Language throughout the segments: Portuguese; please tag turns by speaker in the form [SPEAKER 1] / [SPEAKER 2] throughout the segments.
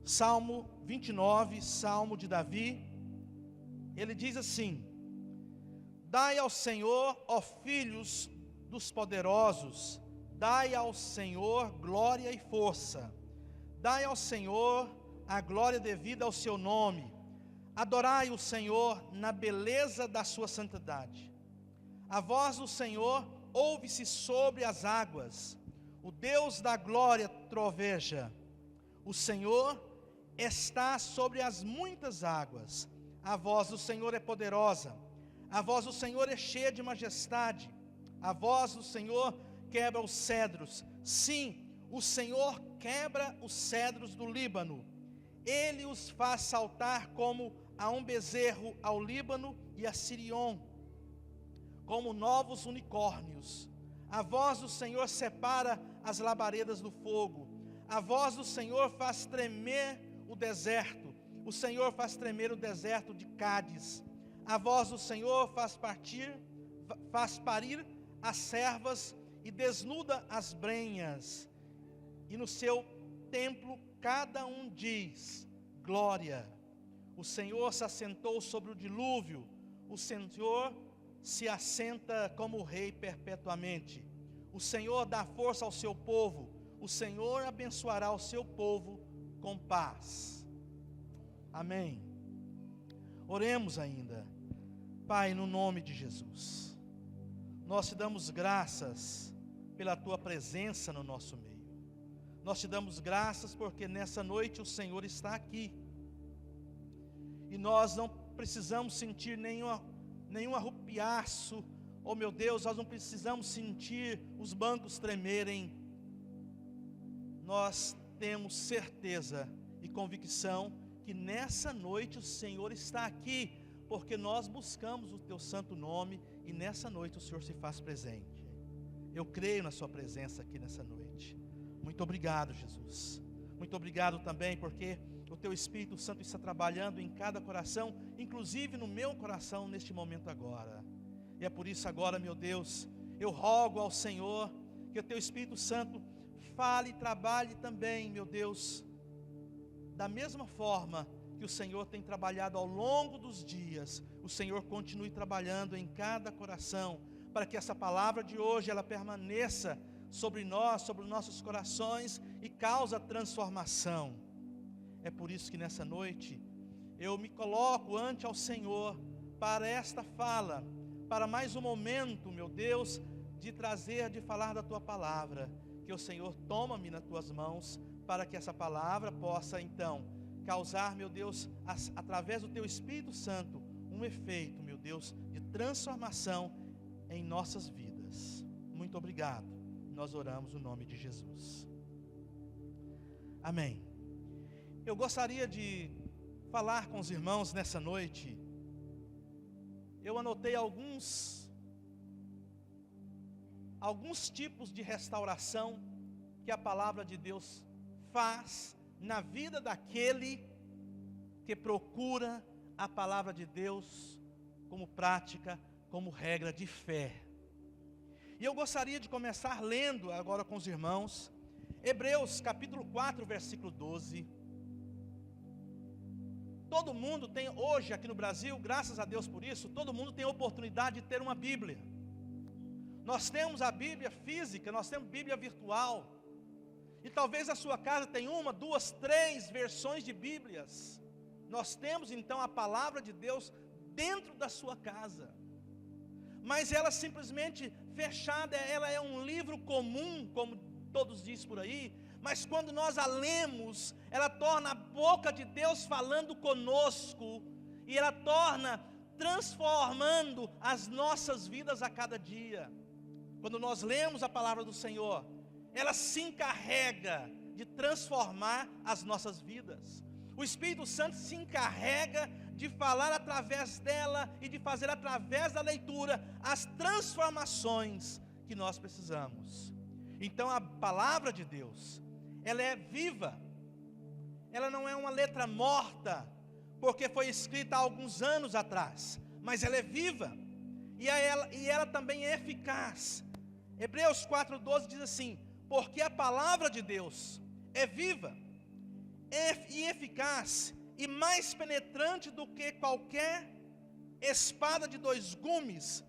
[SPEAKER 1] Salmo 29, Salmo de Davi, ele diz assim: dai ao Senhor, ó filhos dos poderosos, dai ao Senhor glória e força, dai ao Senhor a glória devida ao seu nome, adorai o Senhor na beleza da sua santidade. A voz do Senhor ouve-se sobre as águas, o Deus da glória troveja. O Senhor está sobre as muitas águas, a voz do Senhor é poderosa, a voz do Senhor é cheia de majestade, a voz do Senhor quebra os cedros, sim, o Senhor quebra os cedros do Líbano, Ele os faz saltar como a um bezerro ao Líbano e a Sirion, como novos unicórnios. A voz do Senhor separa as labaredas do fogo, a voz do Senhor faz tremer o deserto, o Senhor faz tremer o deserto de Cádiz. A voz do Senhor faz parir as servas e desnuda as brenhas. E no seu templo cada um diz: glória. O Senhor se assentou sobre o dilúvio, o Senhor se assenta como rei perpetuamente. O Senhor dá força ao seu povo, o Senhor abençoará o seu povo com paz. Amém. Oremos ainda. Pai, no nome de Jesus, nós te damos graças pela tua presença no nosso meio. Nós te damos graças porque nessa noite o Senhor está aqui. E nós não precisamos sentir nenhum arrupiaço. Oh meu Deus, nós não precisamos sentir os bancos tremerem. Nós temos certeza e convicção que nessa noite o Senhor está aqui, porque nós buscamos o teu santo nome e nessa noite o Senhor se faz presente. Eu creio na sua presença aqui nessa noite. Muito obrigado, Jesus. Muito obrigado também porque o teu Espírito Santo está trabalhando em cada coração, inclusive no meu coração neste momento agora. E é por isso agora, meu Deus, eu rogo ao Senhor que o teu Espírito Santo fale e trabalhe também, meu Deus, da mesma forma que o Senhor tem trabalhado ao longo dos dias, o Senhor continue trabalhando em cada coração, para que essa palavra de hoje, ela permaneça sobre nós, sobre os nossos corações e cause transformação. É por isso que nessa noite, eu me coloco ante ao Senhor, para esta fala, para mais um momento, meu Deus, de falar da tua palavra, que o Senhor toma-me nas tuas mãos, para que essa palavra possa então causar, meu Deus, através do teu Espírito Santo, um efeito, meu Deus, de transformação em nossas vidas. Muito obrigado. Nós oramos no nome de Jesus. Amém. Eu gostaria de falar com os irmãos nessa noite. Eu anotei alguns tipos de restauração que a palavra de Deus faz na vida daquele que procura a palavra de Deus como prática, como regra de fé. E eu gostaria de começar lendo agora com os irmãos, Hebreus capítulo 4, versículo 12. Todo mundo tem hoje aqui no Brasil, graças a Deus por isso, todo mundo tem a oportunidade de ter uma Bíblia. Nós temos a Bíblia física, nós temos Bíblia virtual. E talvez a sua casa tenha 1, 2, 3 versões de Bíblias. Nós temos então a palavra de Deus dentro da sua casa. Mas ela simplesmente fechada, ela é um livro comum, como todos dizem por aí. Mas quando nós a lemos, ela torna a boca de Deus falando conosco. E ela torna transformando as nossas vidas a cada dia. Quando nós lemos a palavra do Senhor, ela se encarrega de transformar as nossas vidas. O Espírito Santo se encarrega de falar através dela e de fazer através da leitura as transformações que nós precisamos. Então a palavra de Deus, ela é viva, ela não é uma letra morta, porque foi escrita há alguns anos atrás, mas ela é viva, e ela também é eficaz. Hebreus 4,12 diz assim: porque a palavra de Deus é viva e eficaz e mais penetrante do que qualquer espada de 2 gumes,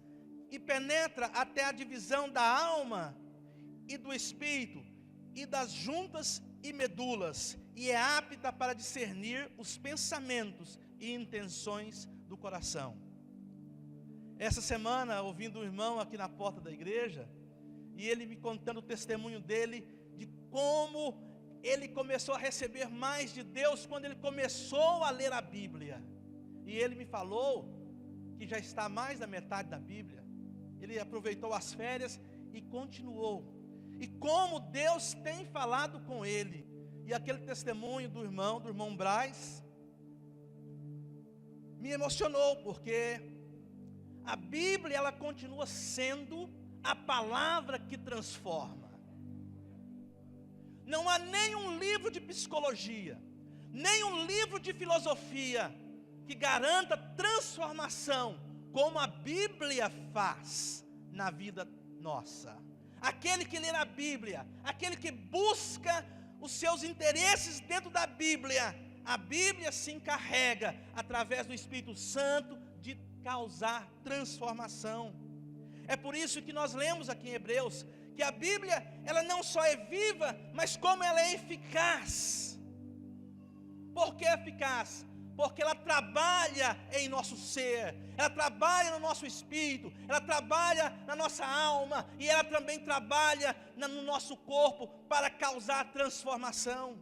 [SPEAKER 1] e penetra até a divisão da alma e do espírito, e das juntas e medulas, e é apta para discernir os pensamentos e intenções do coração. Essa semana, ouvindo um irmão aqui na porta da igreja, e ele me contando o testemunho dele, de como ele começou a receber mais de Deus, quando ele começou a ler a Bíblia. E ele me falou que já está mais da metade da Bíblia. Ele aproveitou as férias e continuou. E como Deus tem falado com ele. E aquele testemunho do irmão Braz, me emocionou, porque a Bíblia, ela continua sendo a palavra que transforma. Não há nenhum livro de psicologia, nenhum livro de filosofia que garanta transformação como a Bíblia faz na vida nossa. Aquele que lê a Bíblia, aquele que busca os seus interesses dentro da Bíblia, a Bíblia se encarrega, através do Espírito Santo, de causar transformação. É por isso que nós lemos aqui em Hebreus, que a Bíblia, ela não só é viva, mas como ela é eficaz. Por que eficaz? Porque ela trabalha em nosso ser, ela trabalha no nosso espírito, ela trabalha na nossa alma, e ela também trabalha no nosso corpo, para causar transformação.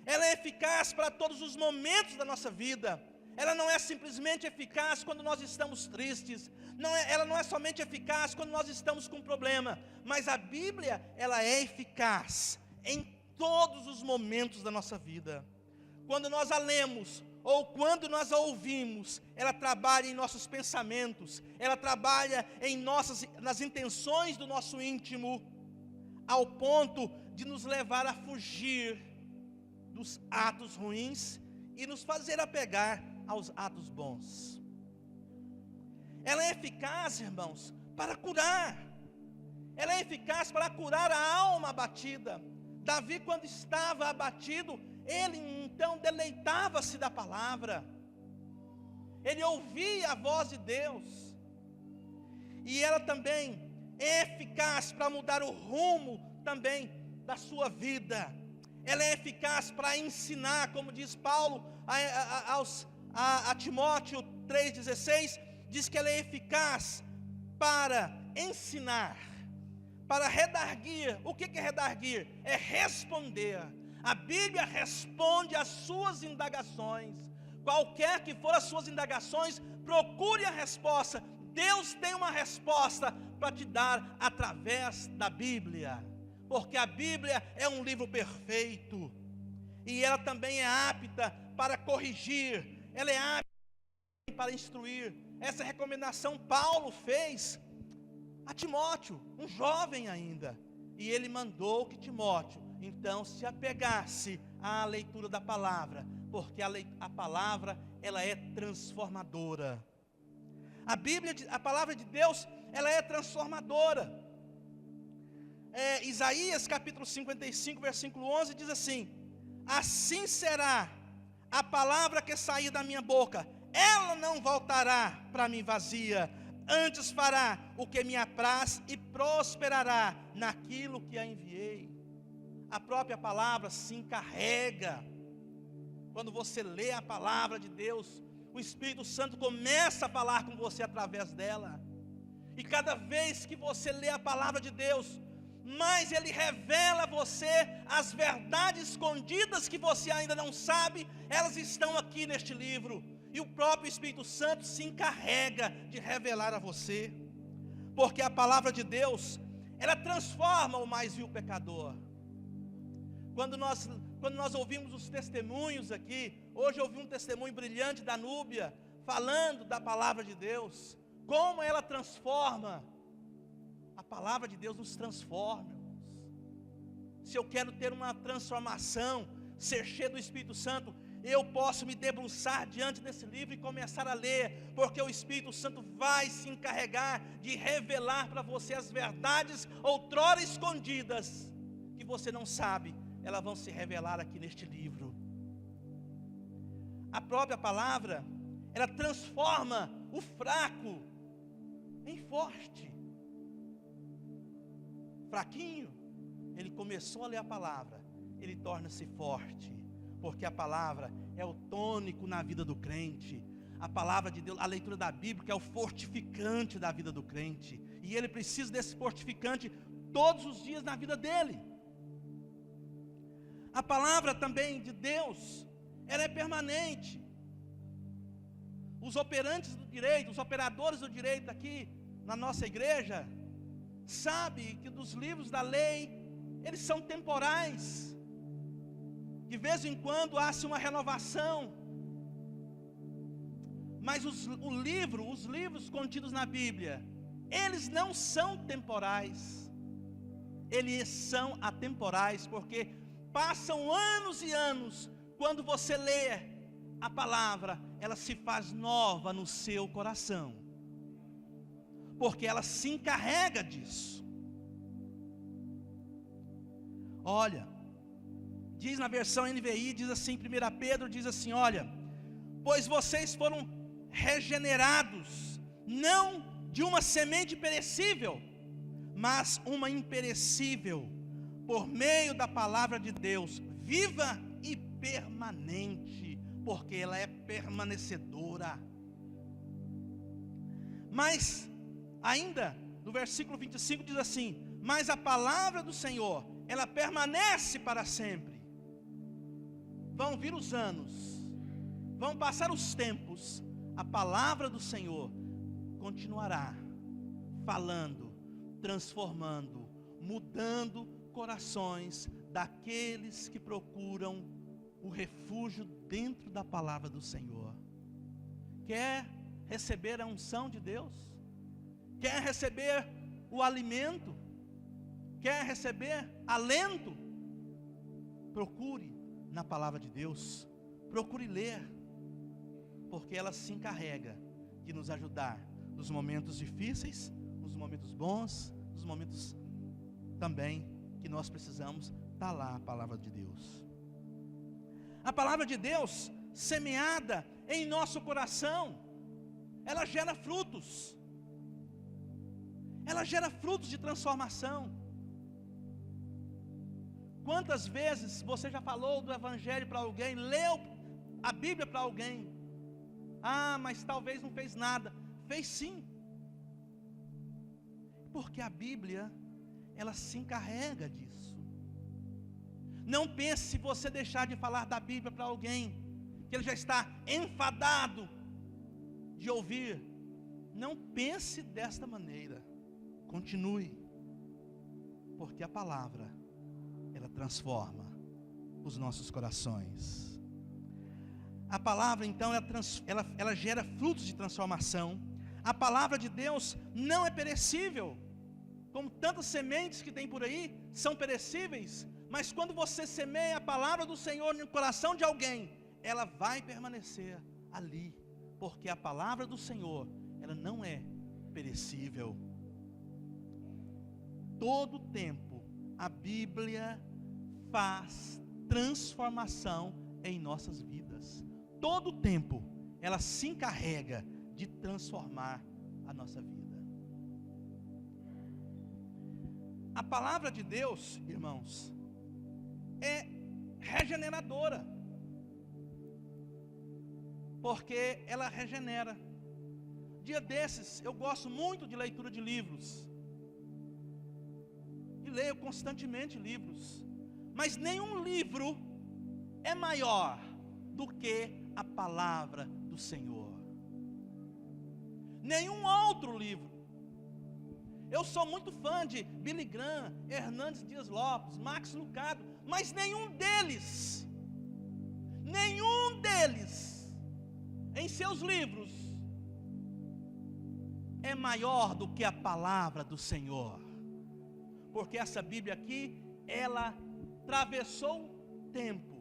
[SPEAKER 1] Ela é eficaz para todos os momentos da nossa vida. Ela não é simplesmente eficaz quando nós estamos tristes, ela não é somente eficaz quando nós estamos com problema, mas a Bíblia, ela é eficaz em todos os momentos da nossa vida. Quando nós a lemos, ou quando nós a ouvimos, ela trabalha em nossos pensamentos, ela trabalha nas intenções do nosso íntimo, ao ponto de nos levar a fugir dos atos ruins e nos fazer apegar aos atos bons. Ela é eficaz, irmãos, para curar. Ela é eficaz para curar a alma abatida. Davi, quando estava abatido, ele então deleitava-se da palavra. Ele ouvia a voz de Deus. E ela também é eficaz para mudar o rumo também da sua vida. Ela é eficaz para ensinar, como diz Paulo a Timóteo 3,16, diz que ela é eficaz para ensinar, para redarguir. O que é redarguir? É responder. A Bíblia responde às suas indagações. Qualquer que for as suas indagações, procure a resposta. Deus tem uma resposta para te dar através da Bíblia, porque a Bíblia é um livro perfeito, e ela também é apta para corrigir, ela é apta para instruir. Essa recomendação Paulo fez a Timóteo, um jovem ainda, e ele mandou que Timóteo então se apegasse à leitura da palavra, porque a palavra, ela é transformadora. A palavra de Deus, ela é transformadora. Isaías capítulo 55, versículo 11 diz assim: assim será a palavra que sair da minha boca, ela não voltará para mim vazia, antes fará o que me apraz e prosperará naquilo que a enviei. A própria palavra se encarrega. Quando você lê a palavra de Deus, o Espírito Santo começa a falar com você através dela. E cada vez que você lê a palavra de Deus, mais Ele revela a você as verdades escondidas que você ainda não sabe. Elas estão aqui neste livro, e o próprio Espírito Santo se encarrega de revelar a você, porque a palavra de Deus, ela transforma o mais vil pecador. Quando nós ouvimos os testemunhos aqui, hoje eu ouvi um testemunho brilhante da Núbia, falando da palavra de Deus, como ela transforma. A palavra de Deus nos transforma, irmãos. Se eu quero ter uma transformação, ser cheio do Espírito Santo, eu posso me debruçar diante desse livro e começar a ler, porque o Espírito Santo vai se encarregar de revelar para você as verdades outrora escondidas, que você não sabe, elas vão se revelar aqui neste livro. A própria palavra, ela transforma o fraco em forte. Fraquinho, ele começou a ler a palavra, ele torna-se forte, porque a palavra é o tônico na vida do crente. A palavra de Deus, a leitura da Bíblia, que é o fortificante da vida do crente, e ele precisa desse fortificante todos os dias na vida dele. A palavra também de Deus, ela é permanente. Os operantes do direito, os operadores do direito aqui na nossa igreja, sabem que dos livros da lei, eles são temporais. De vez em quando há-se uma renovação. Mas os livros contidos na Bíblia, eles não são temporais. Eles são atemporais, porque passam anos e anos. Quando você lê a palavra, ela se faz nova no seu coração, porque ela se encarrega disso. Olha, diz na versão NVI, diz assim, 1 Pedro diz assim, olha, pois vocês foram regenerados, não de uma semente perecível, mas uma imperecível, por meio da palavra de Deus, viva e permanente, porque ela é permanecedora. Mas, ainda, no versículo 25 diz assim, mas a palavra do Senhor, ela permanece para sempre. Vão vir os anos, vão passar os tempos, a palavra do Senhor continuará falando, transformando, mudando corações daqueles que procuram o refúgio dentro da palavra do Senhor. Quer receber a unção de Deus? Quer receber o alimento? Quer receber alento? Procure na palavra de Deus, procure ler, porque ela se encarrega de nos ajudar nos momentos difíceis, nos momentos bons, nos momentos também que nós precisamos. Está lá a palavra de Deus. A palavra de Deus, semeada em nosso coração, ela gera frutos. Ela gera frutos de transformação. Quantas vezes você já falou do Evangelho para alguém, leu a Bíblia para alguém? Ah, mas talvez não fez nada. Fez sim. Porque a Bíblia, ela se encarrega disso. Não pense, se você deixar de falar da Bíblia para alguém, que ele já está enfadado de ouvir. Não pense desta maneira. Continue. Porque a palavra, ela transforma os nossos corações. A palavra então, ela gera frutos de transformação. A palavra de Deus não é perecível, como tantas sementes que tem por aí, são perecíveis. Mas quando você semeia a palavra do Senhor no coração de alguém, ela vai permanecer ali, porque a palavra do Senhor, ela não é perecível. Todo tempo, a Bíblia faz transformação em nossas vidas. Todo tempo, ela se encarrega de transformar a nossa vida. A palavra de Deus, irmãos, é regeneradora, porque ela regenera. Dia desses, eu gosto muito de leitura de livros, e leio constantemente livros, mas nenhum livro é maior do que a palavra do Senhor. Nenhum outro livro. Eu sou muito fã de Billy Graham, Hernandes Dias Lopes, Max Lucado, mas nenhum deles, em seus livros, é maior do que a palavra do Senhor. Porque essa Bíblia aqui, ela atravessou o tempo,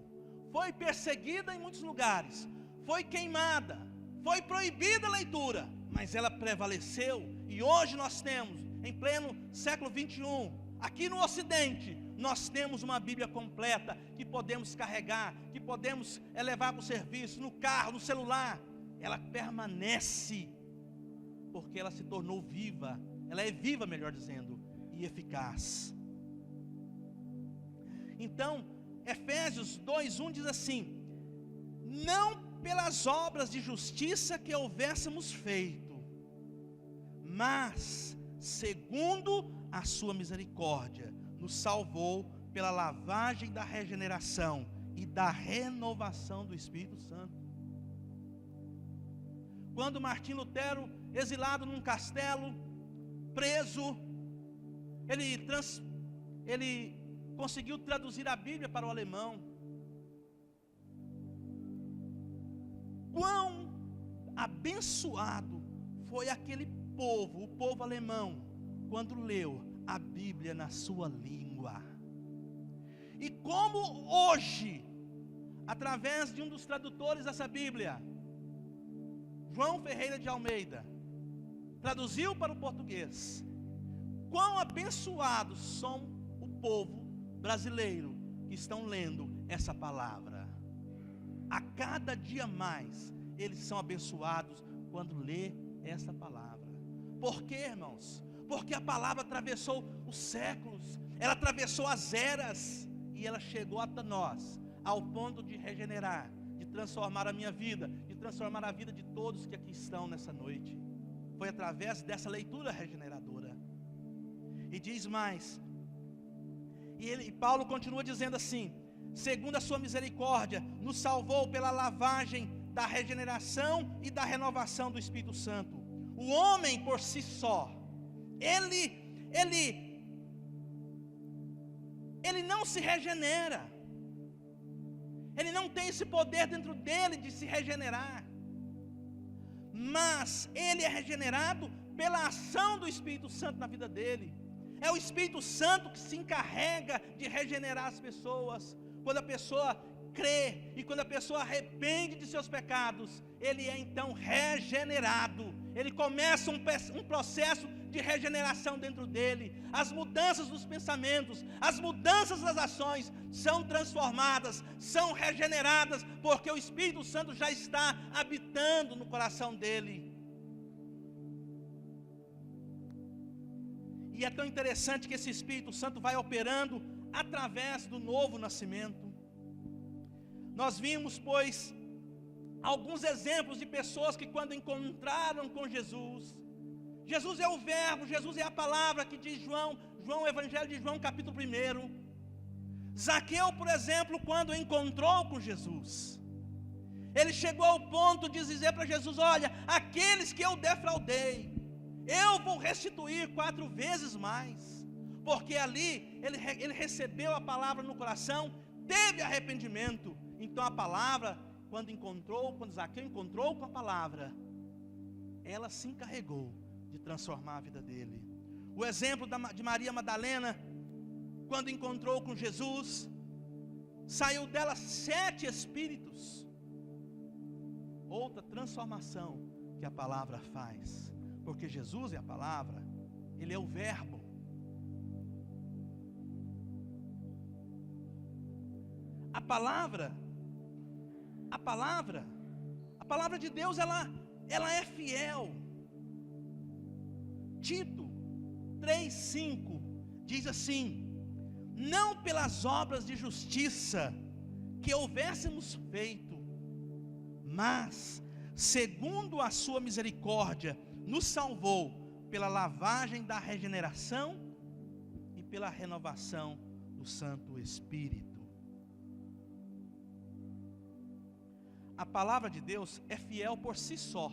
[SPEAKER 1] foi perseguida em muitos lugares, foi queimada, foi proibida a leitura, mas ela prevaleceu, e hoje nós temos, em pleno século 21, aqui no Ocidente, nós temos uma Bíblia completa, que podemos carregar, que podemos levar para o serviço, no carro, no celular. Ela permanece, porque ela se tornou viva, ela é viva, melhor dizendo, e eficaz. Então, Efésios 2:1 diz assim: não pelas obras de justiça que houvéssemos feito, mas segundo a sua misericórdia, nos salvou pela lavagem da regeneração e da renovação do Espírito Santo. Quando Martim Lutero, exilado num castelo, preso, ele conseguiu traduzir a Bíblia para o alemão. Quão abençoado foi aquele povo, o povo alemão, quando leu a Bíblia na sua língua. E como hoje, através de um dos tradutores dessa Bíblia, João Ferreira de Almeida, traduziu para o português, quão abençoados são o povo brasileiro que estão lendo essa palavra. A cada dia mais eles são abençoados quando lê essa palavra. Por quê, irmãos? Porque a palavra atravessou os séculos, ela atravessou as eras, e ela chegou até nós, ao ponto de regenerar, de transformar a minha vida, de transformar a vida de todos que aqui estão nessa noite. Foi através dessa leitura regeneradora. E diz mais, e Paulo continua dizendo assim: segundo a sua misericórdia, nos salvou pela lavagem da regeneração e da renovação do Espírito Santo. O homem por si só, ele não se regenera, ele não tem esse poder dentro dele de se regenerar, mas ele é regenerado pela ação do Espírito Santo na vida dele. É o Espírito Santo que se encarrega de regenerar as pessoas. Quando a pessoa crê e quando a pessoa arrepende de seus pecados, ele é então regenerado. Ele começa um processo de regeneração dentro dele. As mudanças dos pensamentos, as mudanças das ações são transformadas, são regeneradas, porque o Espírito Santo já está habitando no coração dele. E é tão interessante que esse Espírito Santo vai operando através do novo nascimento. Nós vimos, pois, alguns exemplos de pessoas que quando encontraram com Jesus, Jesus é o verbo, Jesus é a palavra, que diz João, o Evangelho de João, capítulo 1. Zaqueu, por exemplo, quando encontrou com Jesus, ele chegou ao ponto de dizer para Jesus: olha, aqueles que eu defraudei, eu vou restituir 4 vezes mais. Porque ali ele recebeu a palavra no coração, teve arrependimento. Então a palavra, quando Zaqueu encontrou com a palavra, ela se encarregou de transformar a vida dele. O exemplo de Maria Madalena, quando encontrou com Jesus, saiu dela 7 espíritos. Outra transformação que a palavra faz, porque Jesus é a palavra, Ele é o verbo. A palavra de Deus, ela é fiel. Tito 3:5 diz assim: não pelas obras de justiça que houvéssemos feito, mas segundo a sua misericórdia nos salvou pela lavagem da regeneração e pela renovação do Santo Espírito. A palavra de Deus é fiel por si só.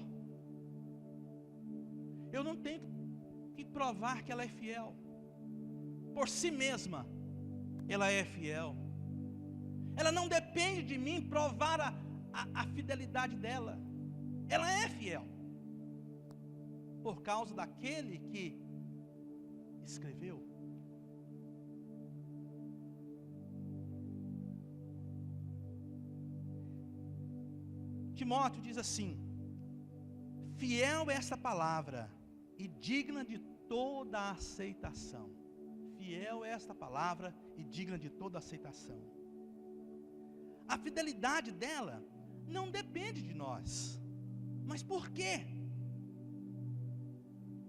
[SPEAKER 1] Eu não tenho que provar que ela é fiel. Por si mesma, ela é fiel. Ela não depende de mim provar a fidelidade dela. Ela é fiel, por causa daquele que escreveu. Timóteo diz assim: fiel é esta palavra e digna de toda a aceitação. fiel é esta palavra e digna de toda aceitação. A fidelidade dela não depende de nós. Mas por quê?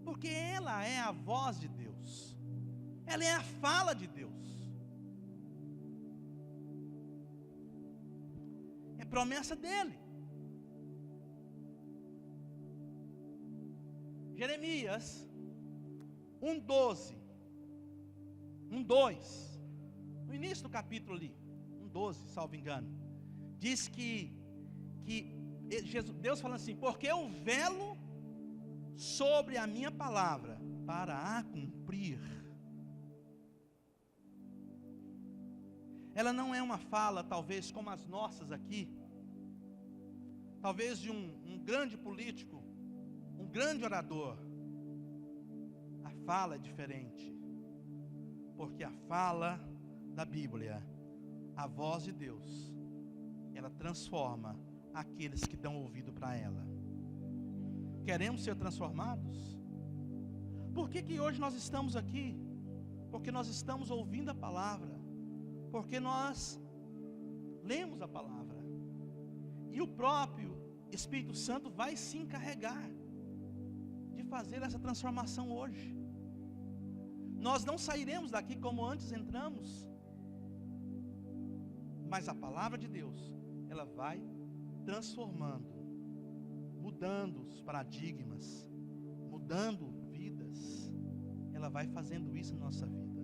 [SPEAKER 1] Porque ela é a voz de Deus. Ela é a fala de Deus. É promessa dele. Jeremias 1:12, 1:2, no início do capítulo ali, 1:12, salvo engano, diz que Deus falando assim: porque eu velo sobre a minha palavra para a cumprir. Ela não é uma fala talvez como as nossas aqui, talvez de um grande político, um grande orador. A fala é diferente, porque a fala da Bíblia, a voz de Deus, ela transforma aqueles que dão ouvido para ela. Queremos ser transformados? Por que hoje nós estamos aqui? Porque nós estamos ouvindo a palavra, porque nós lemos a palavra, e o próprio Espírito Santo vai se encarregar de fazer essa transformação hoje. Nós não sairemos daqui como antes entramos, mas a palavra de Deus, ela vai transformando, mudando os paradigmas, mudando vidas. Ela vai fazendo isso na nossa vida,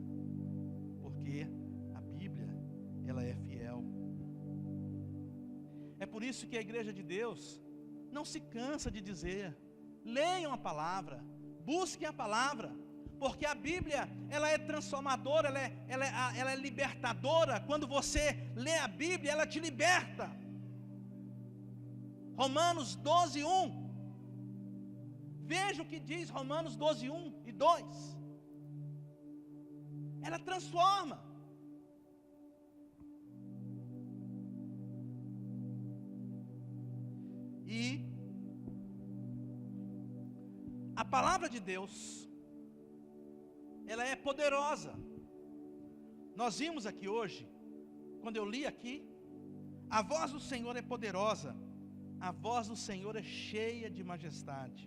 [SPEAKER 1] porque a Bíblia, ela é fiel. É por isso que a igreja de Deus não se cansa de dizer: leiam a palavra, busquem a palavra, porque a Bíblia, ela é transformadora, ela é libertadora. Quando você lê a Bíblia, ela te liberta. Romanos 12:1, veja o que diz Romanos 12:1 e 2, ela transforma. E a palavra de Deus, ela é poderosa. Nós vimos aqui hoje, quando eu li aqui, a voz do Senhor é poderosa, a voz do Senhor é cheia de majestade.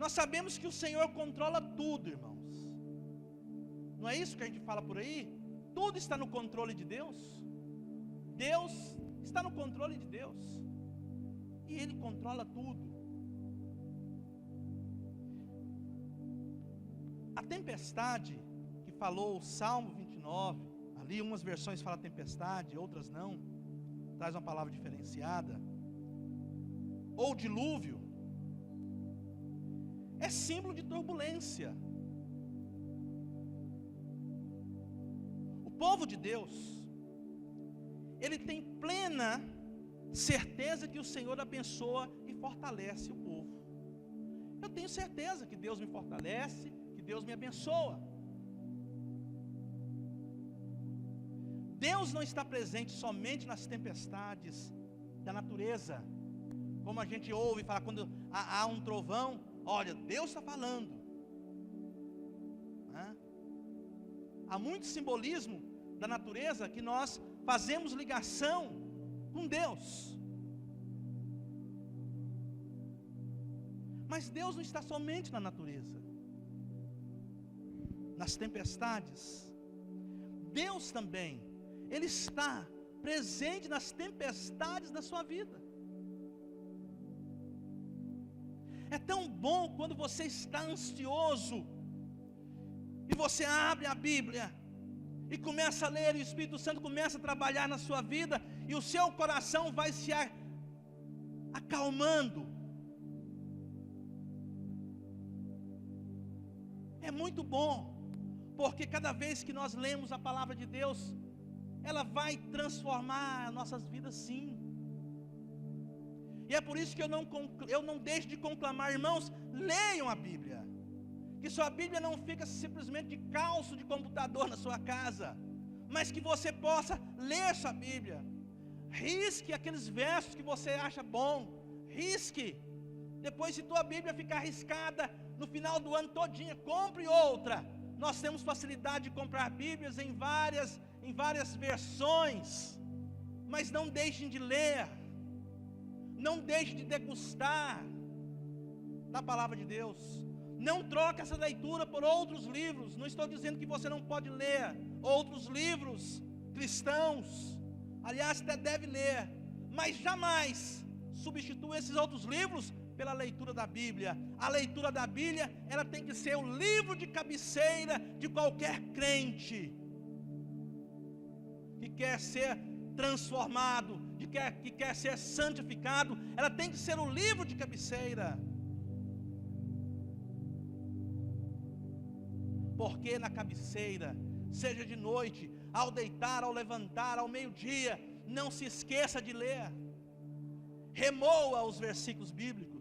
[SPEAKER 1] Nós sabemos que o Senhor controla tudo, irmãos. Não é isso que a gente fala por aí? Tudo está no controle de Deus. Deus está no controle de Deus, e Ele controla tudo. A tempestade que falou o Salmo 29, ali umas versões falam tempestade, outras não, traz uma palavra diferenciada, ou dilúvio, é símbolo de turbulência. O povo de Deus, ele tem plena certeza que o Senhor abençoa e fortalece o povo. Eu tenho certeza que Deus me fortalece, que Deus me abençoa. Deus não está presente somente nas tempestades da natureza, como a gente ouve falar quando há um trovão. Olha, Deus está falando. Há muito simbolismo da natureza que nós fazemos ligação com Deus. Mas Deus não está somente na natureza, nas tempestades. Deus também, Ele está presente nas tempestades da sua vida. É tão bom quando você está ansioso e você abre a Bíblia e começa a ler, e o Espírito Santo começa a trabalhar na sua vida, e o seu coração vai se acalmando. É muito bom, porque cada vez que nós lemos a palavra de Deus, ela vai transformar nossas vidas, sim. E é por isso que eu não deixo de conclamar, irmãos, leiam a Bíblia. Que sua Bíblia não fica simplesmente de calço de computador na sua casa, mas que você possa ler sua Bíblia. Risque aqueles versos que você acha bom, risque. Depois, se tua Bíblia ficar riscada no final do ano todinho, compre outra, nós temos facilidade de comprar Bíblias em várias versões, mas não deixem de ler, não deixem de degustar da palavra de Deus. Não troque essa leitura por outros livros. Não estou dizendo que você não pode ler outros livros cristãos, aliás, até deve ler, mas jamais substitua esses outros livros pela leitura da Bíblia. A leitura da Bíblia, ela tem que ser o livro de cabeceira de qualquer crente que quer ser transformado, que quer ser santificado. Ela tem que ser o livro de cabeceira, porque na cabeceira, seja de noite, ao deitar, ao levantar, ao meio-dia, não se esqueça de ler. Remoa os versículos bíblicos.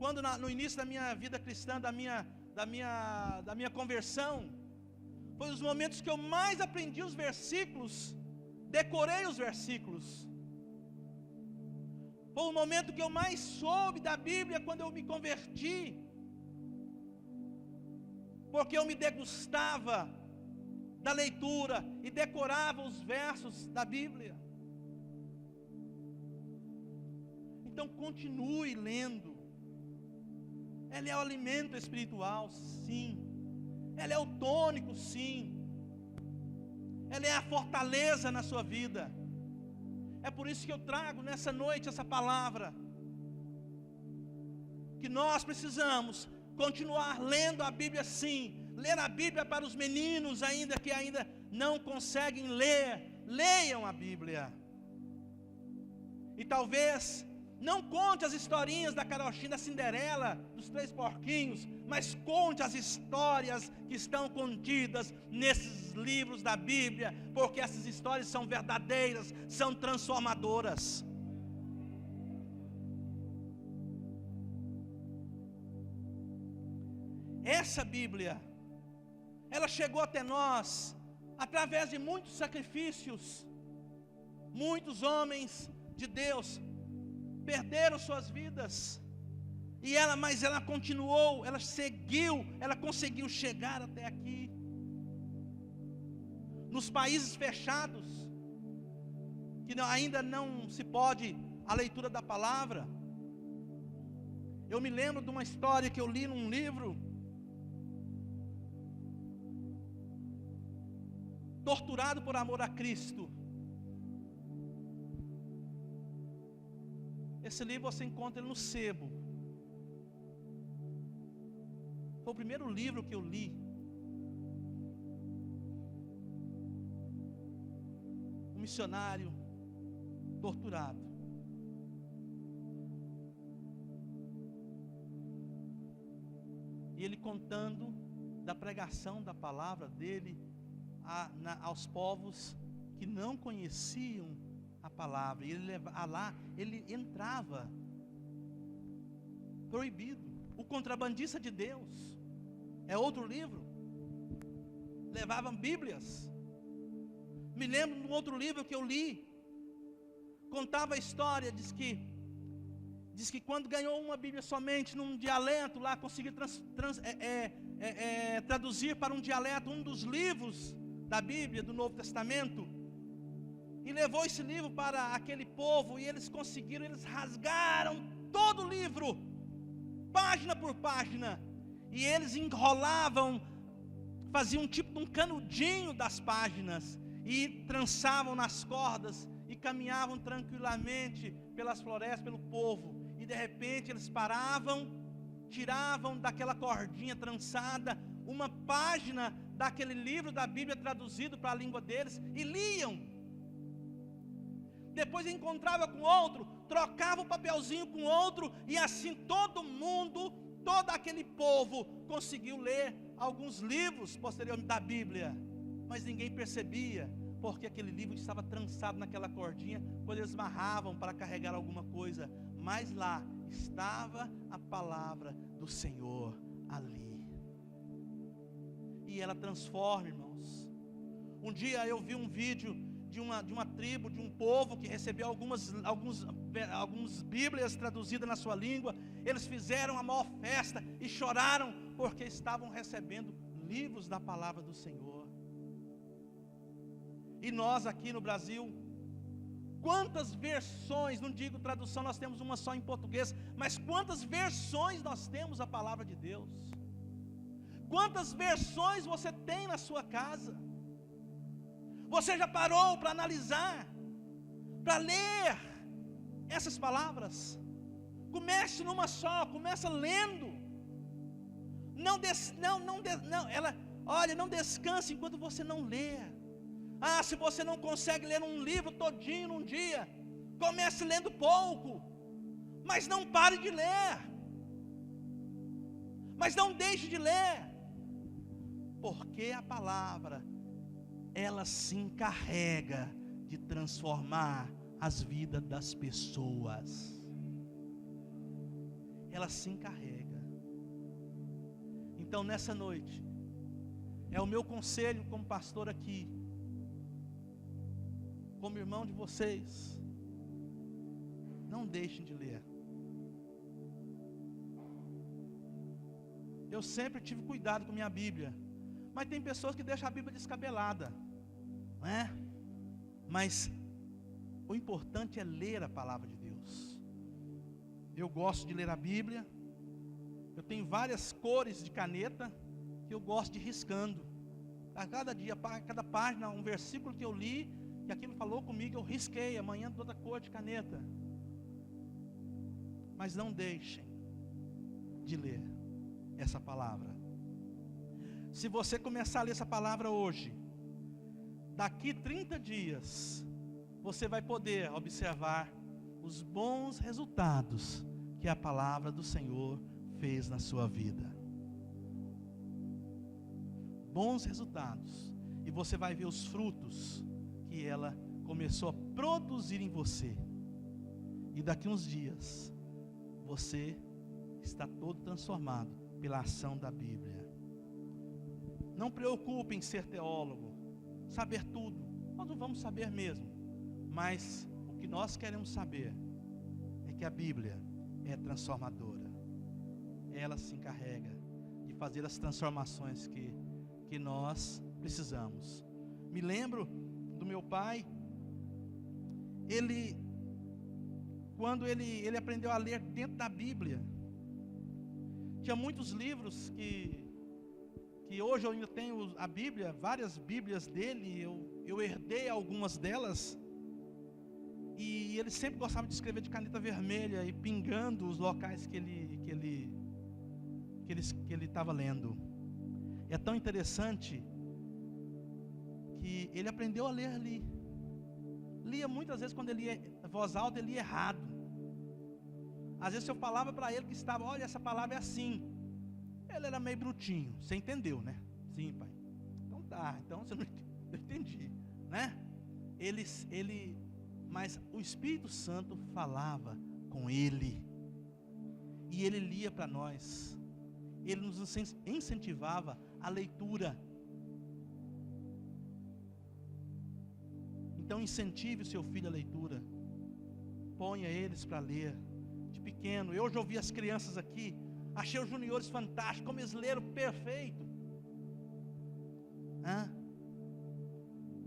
[SPEAKER 1] Quando no início da minha vida cristã, da minha conversão, foi os momentos que eu mais aprendi os versículos, decorei os versículos. Foi o momento que eu mais soube da Bíblia quando eu me converti, porque eu me degustava da leitura e decorava os versos da Bíblia. Então continue lendo. Ela é o alimento espiritual, sim. Ela é o tônico, sim. Ela é a fortaleza na sua vida. É por isso que eu trago nessa noite essa palavra, que nós precisamos continuar lendo a Bíblia, sim. Ler a Bíblia para os meninos ainda que ainda não conseguem ler. Leiam a Bíblia. E talvez não conte as historinhas da carochinha, da Cinderela, dos 3 porquinhos, mas conte as histórias que estão contidas nesses livros da Bíblia, porque essas histórias são verdadeiras, são transformadoras. Essa Bíblia, ela chegou até nós através de muitos sacrifícios. Muitos homens de Deus perderam suas vidas, mas ela continuou, ela seguiu, ela conseguiu chegar até aqui. Nos países fechados, que ainda não se pode a leitura da palavra. Eu me lembro de uma história que eu li num livro, Torturado por Amor a Cristo. Esse livro você encontra ele no sebo. Foi o primeiro livro que eu li. Um missionário torturado. E ele contando da pregação da palavra dele aos povos que não conheciam a palavra. E ele entrava proibido. O Contrabandista de Deus é outro livro. Levavam Bíblias. Me lembro de um outro livro que eu li, contava a história, diz que quando ganhou uma Bíblia somente num dialeto lá, conseguiu traduzir para um dialeto um dos livros da Bíblia, do Novo Testamento, e levou esse livro para aquele povo, e eles rasgaram todo o livro, página por página, e eles enrolavam, faziam um tipo de um canudinho das páginas, e trançavam nas cordas, e caminhavam tranquilamente pelas florestas, pelo povo, e de repente eles paravam, tiravam daquela cordinha trançada, uma página daquele livro da Bíblia traduzido para a língua deles, e liam. Depois encontrava com outro, trocava o papelzinho com outro, e assim todo mundo, todo aquele povo conseguiu ler alguns livros posteriormente da Bíblia, mas ninguém percebia, porque aquele livro estava trançado naquela cordinha, quando eles amarravam para carregar alguma coisa, mas lá estava a palavra do Senhor ali. E ela transforma, irmãos. Um dia eu vi um vídeo de uma tribo, de um povo que recebeu algumas Bíblias traduzidas na sua língua. Eles fizeram a maior festa e choraram porque estavam recebendo livros da palavra do Senhor. E nós aqui no Brasil, quantas versões, não digo tradução, nós temos uma só em português, mas quantas versões nós temos da palavra de Deus? Quantas versões você tem na sua casa? Você já parou para analisar, para ler essas palavras? Comece numa só, começa lendo. Não descanse enquanto você não lê. Se você não consegue ler um livro todinho num dia, comece lendo pouco, mas não pare de ler. Mas não deixe de ler, porque a palavra, ela se encarrega de transformar as vidas das pessoas. Ela se encarrega. Então nessa noite, é o meu conselho como pastor aqui, como irmão de vocês, não deixem de ler. Eu sempre tive cuidado com minha Bíblia, mas tem pessoas que deixam a Bíblia descabelada, não é? Mas o importante é ler a palavra de Deus. Eu gosto de ler a Bíblia. Eu tenho várias cores de caneta que eu gosto de ir riscando. A cada dia, a cada página, um versículo que eu li, que aquilo falou comigo, eu risquei. Amanhã toda cor de caneta. Mas não deixem de ler essa palavra. Se você começar a ler essa palavra hoje, daqui 30 dias, você vai poder observar os bons resultados que a palavra do Senhor fez na sua vida. Bons resultados. E você vai ver os frutos que ela começou a produzir em você. E daqui uns dias, você está todo transformado pela ação da Bíblia. Não preocupe em ser teólogo, saber tudo. Nós não vamos saber mesmo. Mas o que nós queremos saber é que a Bíblia é transformadora. Ela se encarrega de fazer as transformações que nós precisamos. Me lembro do meu pai. Quando ele aprendeu a ler dentro da Bíblia, tinha muitos livros que hoje eu ainda tenho a Bíblia, várias Bíblias dele, eu herdei algumas delas, e ele sempre gostava de escrever de caneta vermelha e pingando os locais que ele estava lendo. É tão interessante que ele aprendeu a ler ali. Lia muitas vezes, quando ele ia em voz alta, ele lia errado. Às vezes eu falava para ele que estava, olha, essa palavra é assim. Ele era meio brutinho. Você entendeu, né? Sim, pai. Então tá, então você não entendi, né? Mas o Espírito Santo falava com ele. E ele lia para nós. Ele nos incentivava a leitura. Então incentive o seu filho à leitura. Ponha eles para ler de pequeno. Eu já ouvi as crianças aqui, achei os juniores fantásticos, como eles leram perfeito.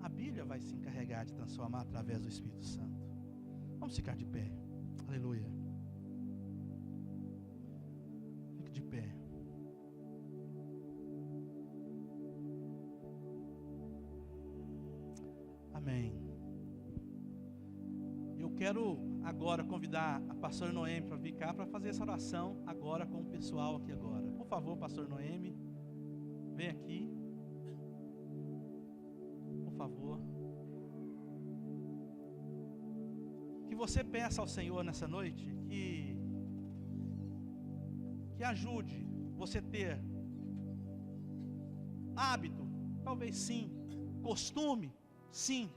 [SPEAKER 1] A Bíblia vai se encarregar de transformar através do Espírito Santo. Vamos ficar de pé. Aleluia. Fique de pé. Amém. Eu quero agora convidar a pastora Noemi para vir cá para fazer essa oração agora com o pessoal aqui agora. Por favor, pastor Noemi, vem aqui. Por favor. Que você peça ao Senhor nessa noite que ajude você ter hábito, talvez sim, costume, sim,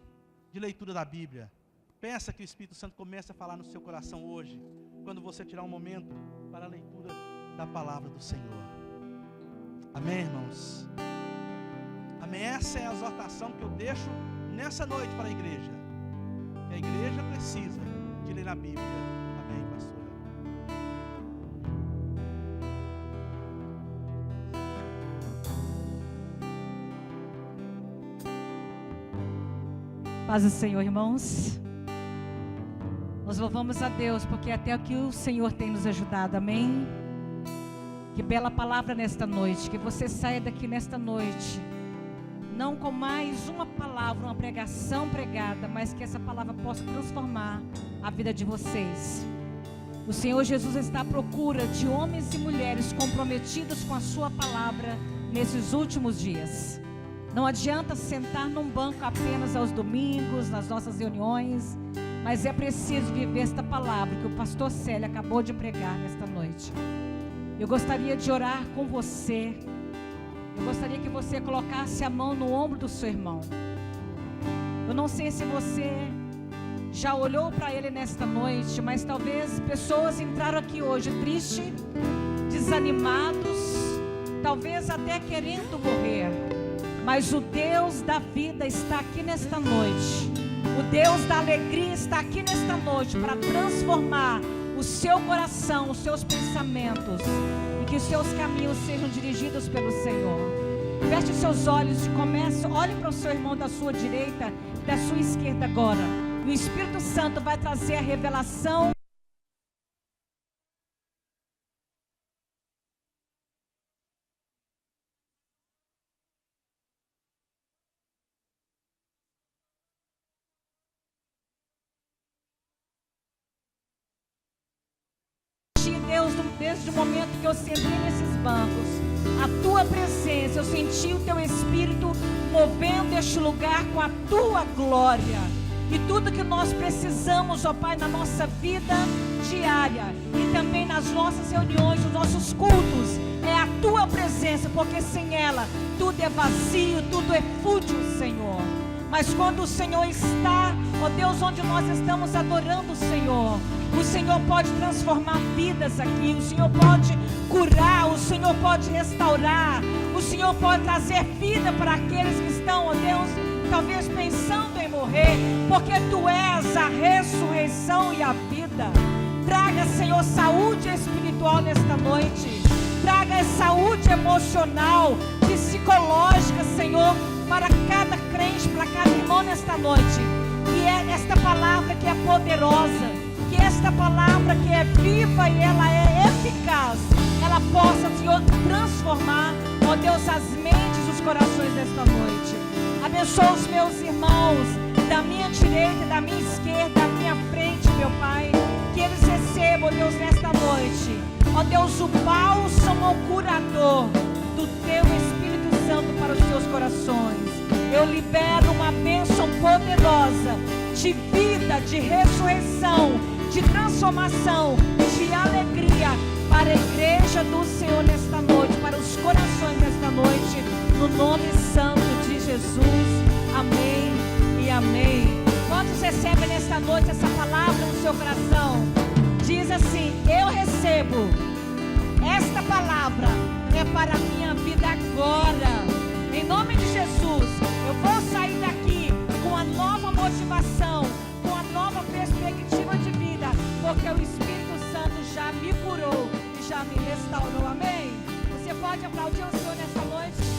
[SPEAKER 1] de leitura da Bíblia. Peça que o Espírito Santo comece a falar no seu coração hoje, quando você tirar um momento para a leitura da palavra do Senhor. Amém, irmãos? Amém? Essa é a exortação que eu deixo nessa noite para a igreja. Que a igreja precisa de ler a Bíblia. Amém, pastora?
[SPEAKER 2] Paz do Senhor, irmãos. Nós louvamos a Deus, porque até aqui o Senhor tem nos ajudado, amém? Que bela palavra nesta noite, que você saia daqui nesta noite, não com mais uma palavra, uma pregação pregada, mas que essa palavra possa transformar a vida de vocês. O Senhor Jesus está à procura de homens e mulheres comprometidos com a sua palavra nesses últimos dias. Não adianta sentar num banco apenas aos domingos, nas nossas reuniões, mas é preciso viver esta palavra que o pastor Célio acabou de pregar nesta noite. Eu gostaria de orar com você. Eu gostaria que você colocasse a mão no ombro do seu irmão. Eu não sei se você já olhou para ele nesta noite, mas talvez pessoas entraram aqui hoje tristes, desanimados, talvez até querendo morrer. Mas o Deus da vida está aqui nesta noite. O Deus da alegria está aqui nesta noite para transformar o seu coração, os seus pensamentos, e que os seus caminhos sejam dirigidos pelo Senhor. Feche seus olhos e comece, olhe para o seu irmão da sua direita e da sua esquerda agora. E o Espírito Santo vai trazer a revelação. Deus, desde o momento que eu sentei nesses bancos, a tua presença, eu senti o teu Espírito movendo este lugar com a tua glória. E tudo que nós precisamos, ó Pai, na nossa vida diária e também nas nossas reuniões, nos nossos cultos, é a tua presença, porque sem ela tudo é vazio, tudo é fútil, Senhor. Mas quando o Senhor está, ó Deus, onde nós estamos adorando o Senhor pode transformar vidas aqui, o Senhor pode curar, o Senhor pode restaurar, o Senhor pode trazer vida para aqueles que estão, ó Deus, talvez pensando em morrer, porque Tu és a ressurreição e a vida. Traga, Senhor, saúde espiritual nesta noite, traga saúde emocional, psicológica, Senhor, para cada crente, para cada irmão nesta noite. E é esta palavra que é poderosa, que esta palavra que é viva e ela é eficaz, ela possa, Senhor, transformar, ó Deus, as mentes e os corações desta noite. Abençoa os meus irmãos da minha direita e da minha esquerda, da minha frente, meu Pai, que eles recebam, ó Deus, nesta noite, ó Deus, o bálsamo curador do Teu Espírito Santo para os seus corações. Eu libero uma bênção poderosa de vida, de ressurreição, de transformação, de alegria para a igreja do Senhor nesta noite, para os corações nesta noite, no nome santo de Jesus. Amém e amém. Quantos recebem nesta noite essa palavra no seu coração? Diz assim: eu recebo. Esta palavra é para a minha vida agora. Em nome de Jesus, eu vou sair daqui com a nova motivação, com a nova perspectiva de vida, porque o Espírito Santo já me curou e já me restaurou. Amém? Você pode aplaudir o Senhor nessa noite?